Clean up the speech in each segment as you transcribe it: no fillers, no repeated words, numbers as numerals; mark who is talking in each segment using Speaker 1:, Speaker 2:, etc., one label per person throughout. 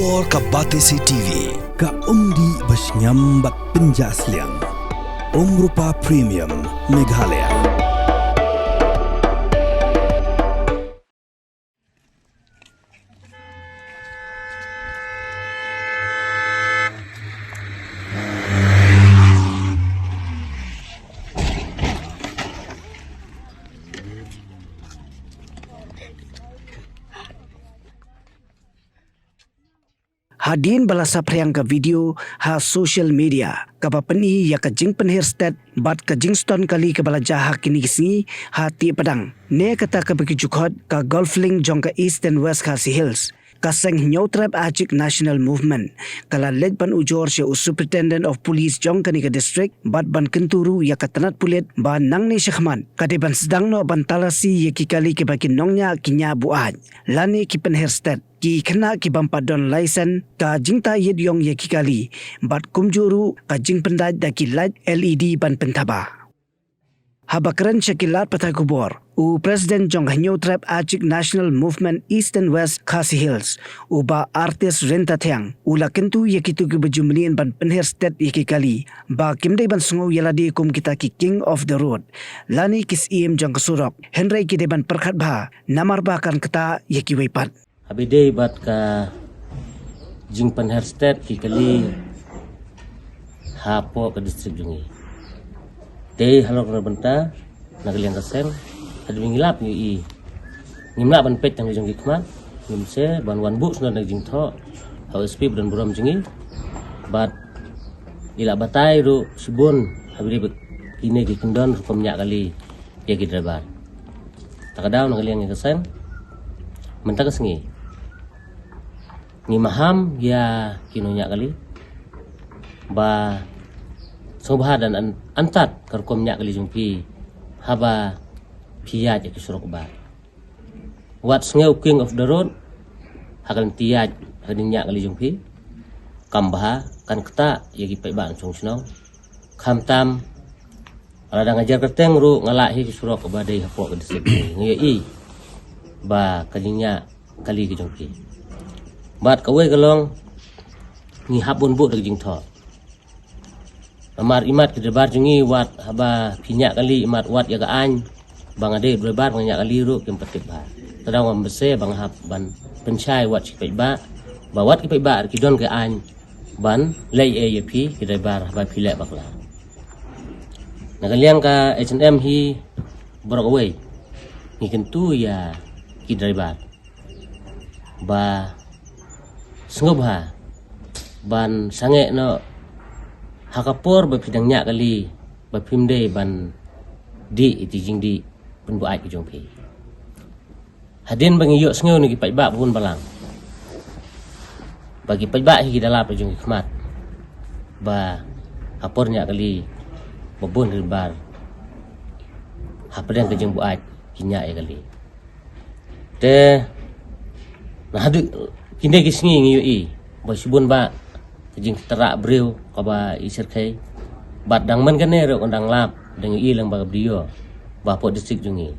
Speaker 1: Kubor ka Batesi TV
Speaker 2: ka undi basnyambak penjaslian Rupa Premium Meghalaya.
Speaker 3: Hadin balasa priangka video ha social media kapapeni ya ka jing penher stat bat ka jingston kali ke balaja ha kini kisni ha ti padang ne kata ka bagi jukhot ka golfling jong ka east and west Khasi Hills kaseng nyautrap ajik national movement kala led pan ujor se superintendent of police jong kani ka district bat ban kenturu ya ka tanat pulet ba nang ni Shekhman kade ban sedang no ban talasi ya ki kali ke bagi nongnya kinya buaj lani ki penher stat ki kena ki bampadon license ka jingta yed yong ye ki kali bat kumjuru ka jing pendaj da ki light LED ban pentaba habakran shakilat patha kubor u president jong hanyo trap ajik national movement east and west Khasi Hills uba artist renta thiang ula kentu ye kitu ki bajumlien ban penher state ye ki kali ba kimdei ban sungu yaladi kum kita ki king of the road lani kis im jong kasurok henry ki de ban perkhat bha namar ba kan kata ye ki weipat
Speaker 4: Abide bat ka jing penher state ki kali hapo ke distrik jungi. Te halok na benta nagaliang kaseng had mingilap ni i. Ngimla ban pet tang jungi kman ngimse ban wan bu suna nag jing tho HSP dan buram jungi bat ila batai ru sibun habide kine ki kendon pemnya kali ya ki drabar. Takadaw nagaliang kaseng mentaka sengi ni maham ya kinunya kali ba sobha dan antat karkomnya kali jumpi haba piyaj ya kisurok ba wat sngeu king of the road hakan tiyaj hadinya kali jumpi kambah kan keta ya gipai ban song snong khamtam ada ngajar keteng ru ngalahi kisurok ba dei hapo ke disik ngi ba kalinya kali ke jongki bat kawe galong ngi habun bu dag jing tho amar imat ke debar jungi wat haba pinyak kali imat wat ya ga an bang ade debar banyak kali ru kem petik ba tadang am bese bang hab ban pencai wat ki ba wat ki ba ki don ke an ban lei e pi ki debar ba pilek bakla nagaliang ka H&M hi borok away ngi kentu ya ki driver ba sngobha ban sange no hakapor ba pidangnya kali ba pimde ban di iti jingdi pun bu ai ki jongpi hadin bangi yo sngeu ni ki paiba pun balang bagi paiba hi dalap jong khmat ba hapornya kali babon ribar hapadang ke jeng bu ai kinya ya kali te nah hadu kinde kisngi ngi i ba subun ba jing terak breu ka ba isir kai bat dang man kane ro ondang lap deng i lang ba brio ba po distrik jungi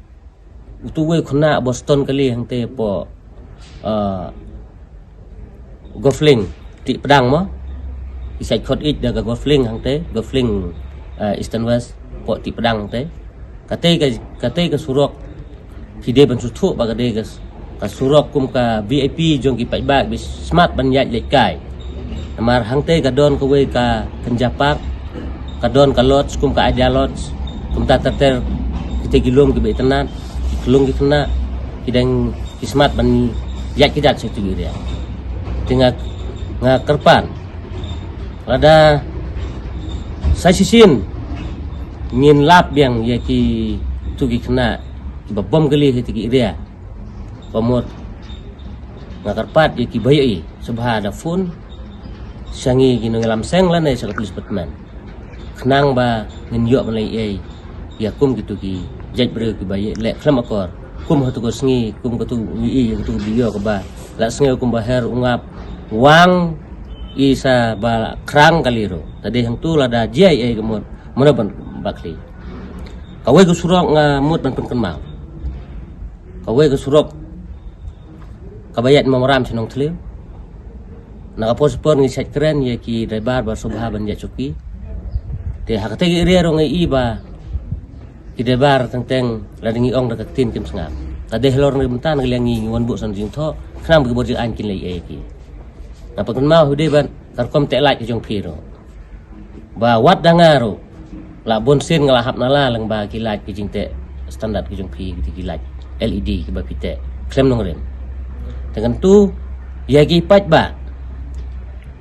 Speaker 4: utu we khuna Boston kali hang te po golfling ti pedang mo isai khot ich da golfling hang te golfling eastern west po ti pedang te kate ka surok kide ban sutu ba kade ka surok kum ka VIP jong ki paiba bis smart ban yat lekai amar hangte ka don ka we ka kenjapak ka don ka lots kum ka aja lots kum ta terter kita gilom ki betenat kelung ki kena kidang ki smart ban yat kidat situ dia tinggal ngakerpan ada saya sisin ngin lap yang ya ki tu ki kena babom kali hiti dia pamot ngakarpat ya ki bayai subha da phone sangi ki ngelam seng lan ai sa tulis batman khnang ba ngin yo malai ai ya kum gitu ki jaj bre ki bayai le khlam akor kum hatu ko sngi kum ko tu wi tu bio ko ba la sngi kum ba her ungap wang isa ba krang kaliro tadi hang tu lada jai ai kemot mana ban bakli kawe ko surok nga mut ban pen kenmal kawe ko surok kabayat mamoram sinong tliu nakapos-pon ngi sat keren ya ki driver ba subha ban ya cuki te hakate iri ro ngi iba ki driver teng ladingi ong dak tin kim sngap tade helor ngi bentan ngi lengi wan bu san jing tho khnam gi bor ji an kin lei ki na pakun mau hude ban karkom te laj jong phiro ba wat dangaro la bon sen ngalahap nala lang ba ki laj ki jing te standar ki jong phi ki laj LED ki ba pite klem nong rem dengan tu ya gi pat ba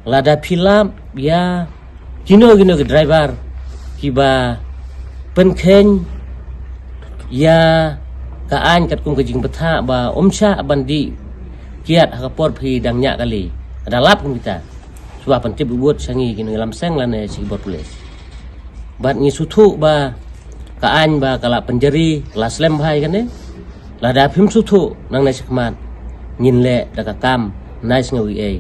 Speaker 4: lada film ya gino ke driver ki ba penken ya ka an kat kum ke jing betha ba omsha bandi kiat hakapor phi dang nya kali ada lap kum kita suah pentip buat sangi gino lam seng lane si bor pulis bat ngi suthu ba ka an ba kala penjeri kala slem bhai kan ne lada phim suthu nang nai sekmat ngin le daka kam nice ngawi e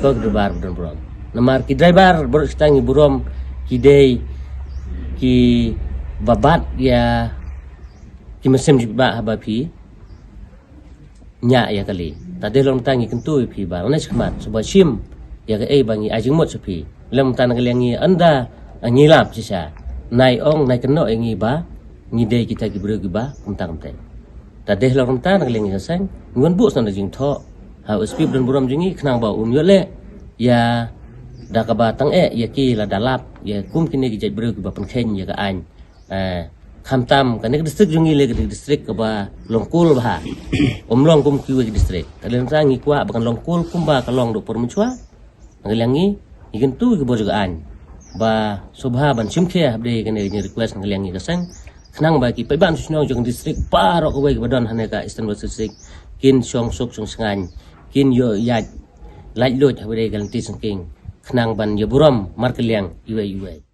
Speaker 4: ko driver buron namar ki driver bor stangi burom ki dei ki babat ya ki mesem ba haba phi nya ya kali tade long tangi kentu phi ba nai sekmat sebuah sim ya ke bangi ajing mot sepi lem tan ngi anda ngilap sisa nai ong nai keno ngi ba ngi dei kita ki bro ki ba kumtang te tade long tan ngi hasang ngon bu san jing tho ha uspi dan buram jingi khnang ba yole ya da ka ba tang ya ki la dalap ya kum kini ki jai bro ki ba pen ya ka an kham tam ka ne district jungi le ki district ka ba longkul ba long kum ki wi district tade sang ngi kwa bakan longkul kum ba ka long do por menchua ngelangi ikan tu ke bor juga an ba subha ban simkhe habde kan ni request ngelangi ka sang khnang ba ki pe ban susno jong district parok ko ke badon hane ka Eastern West District kin song sok song sangan kin yo ya laj lot habde kan ti sangking khnang ban yo buram mar keliang iwe